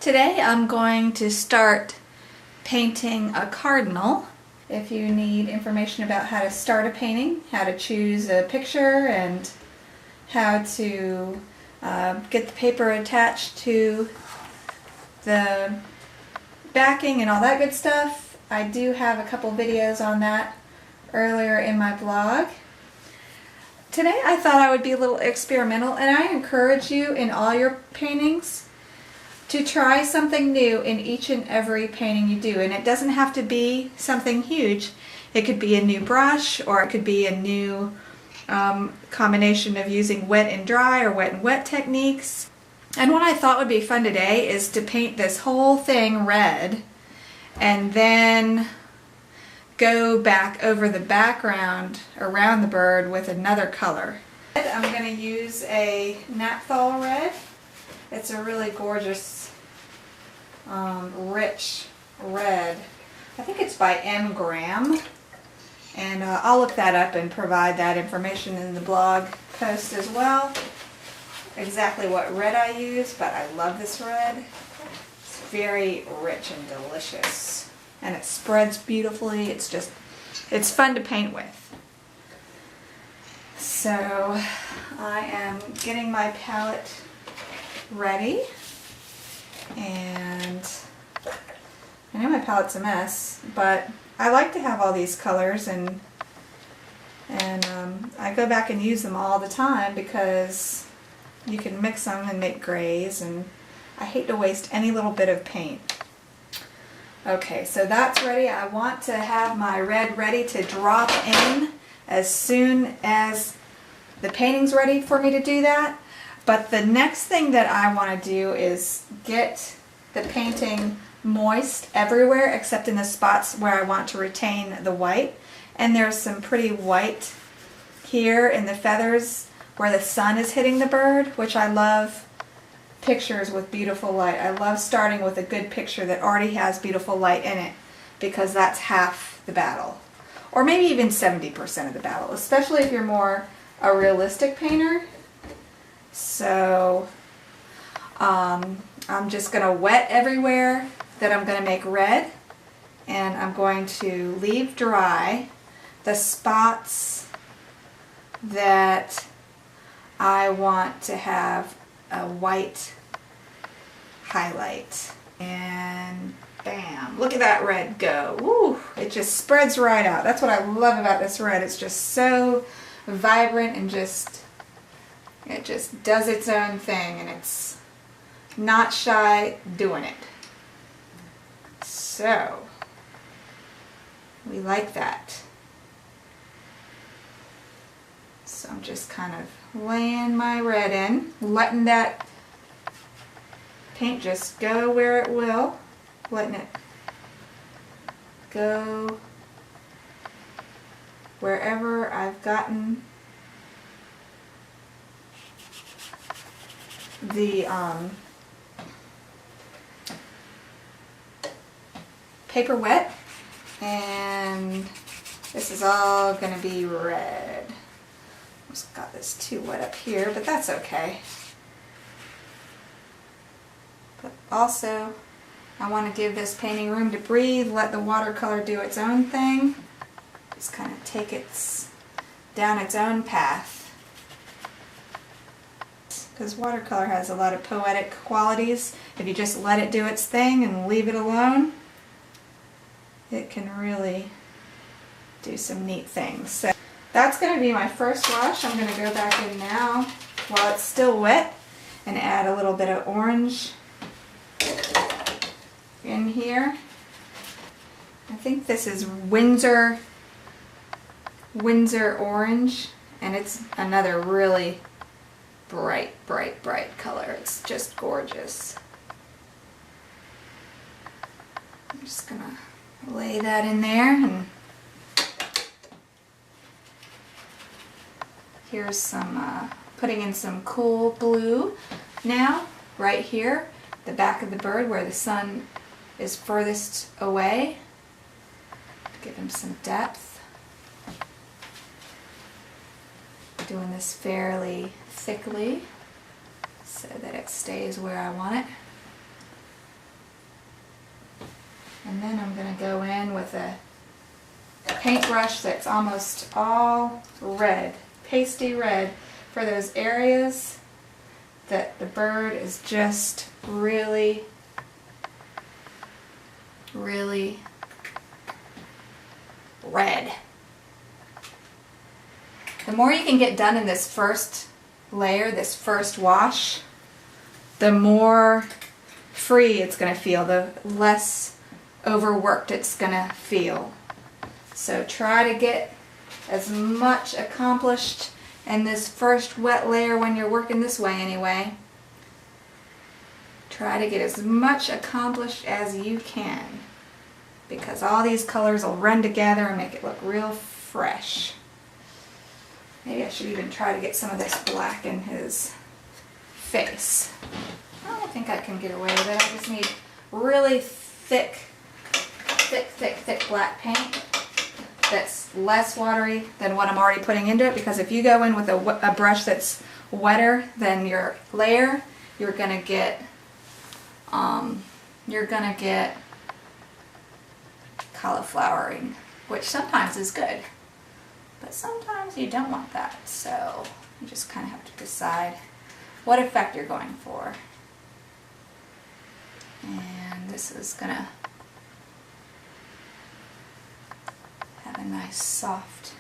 Today I'm going to start painting a cardinal. If you need information about how to start a painting, how to choose a picture, and how to get the paper attached to the backing and all that good stuff, I do have a couple videos on that earlier in my blog. Today I thought I would be a little experimental, and I encourage you in all your paintings to try something new in each and every painting you do. And it doesn't have to be something huge. It could be a new brush, or it could be a new combination of using wet and dry or wet and wet techniques. And what I thought would be fun today is to paint this whole thing red and then go back over the background around the bird with another color. I'm going to use a naphthol red. It's a really gorgeous, rich red. I think it's by M. Graham. And I'll look that up and provide that information in the blog post as well. Exactly what red I use, but I love this red. It's very rich and delicious. And it spreads beautifully. It's fun to paint with. So I am getting my palette ready, and I know my palette's a mess, but I like to have all these colors, and I go back and use them all the time because you can mix them and make grays, and I hate to waste any little bit of paint. Okay, so that's ready. I want to have my red ready to drop in as soon as the painting's ready for me to do that. But the next thing that I want to do is get the painting moist everywhere except in the spots where I want to retain the white. And there's some pretty white here in the feathers where the sun is hitting the bird, which I love pictures with beautiful light. I love starting with a good picture that already has beautiful light in it, because that's half the battle. Or maybe even 70% of the battle, especially if you're more a realistic painter. So I'm just going to wet everywhere that I'm going to make red, and I'm going to leave dry the spots that I want to have a white highlight. And bam! Look at that red go. Woo! It just spreads right out. That's what I love about this red. It's just so vibrant and it just does its own thing, and it's not shy doing it. So, we like that. So I'm just kind of laying my red in, letting that paint just go where it will, letting it go wherever I've gotten the paper wet, and this is all going to be red. Almost got this too wet up here, but that's okay. But also, I want to give this painting room to breathe, let the watercolor do its own thing, just kind of take it down its own path. Because watercolor has a lot of poetic qualities. If you just let it do its thing and leave it alone, it can really do some neat things. So that's going to be my first wash. I'm going to go back in now while it's still wet and add a little bit of orange in here. I think this is Windsor orange, and it's another really bright, bright, bright color. It's just gorgeous. I'm just gonna lay that in there, and here's some putting in some cool blue now, right here, the back of the bird where the sun is furthest away. Give him some depth. Doing this fairly thickly so that it stays where I want it. And then I'm going to go in with a paintbrush that's almost all red, pasty red, for those areas that the bird is just really, really red. The more you can get done in this first layer, this first wash, the more free it's going to feel, the less overworked it's going to feel. So try to get as much accomplished in this first wet layer when you're working this way anyway. Try to get as much accomplished as you can, because all these colors will run together and make it look real fresh. Maybe I should even try to get some of this black in his face. I think I can get away with it. I just need really thick black paint that's less watery than what I'm already putting into it, because if you go in with a brush that's wetter than your layer, you're gonna get cauliflowering, which sometimes is good, but sometimes you don't want that. So you just kind of have to decide what effect you're going for. And this is gonna have a nice soft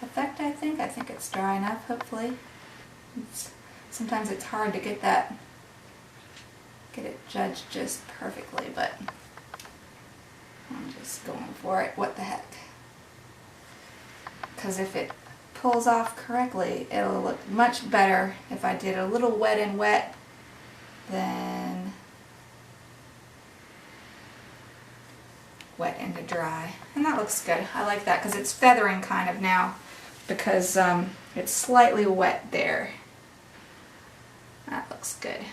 effect, I think. I think it's dry enough, hopefully. Sometimes it's hard to get it judged just perfectly, but I'm just going for it. What the heck? Because if it pulls off correctly, it'll look much better if I did a little wet and wet than wet into dry. And that looks good. I like that because it's feathering kind of now, because it's slightly wet there. That looks good.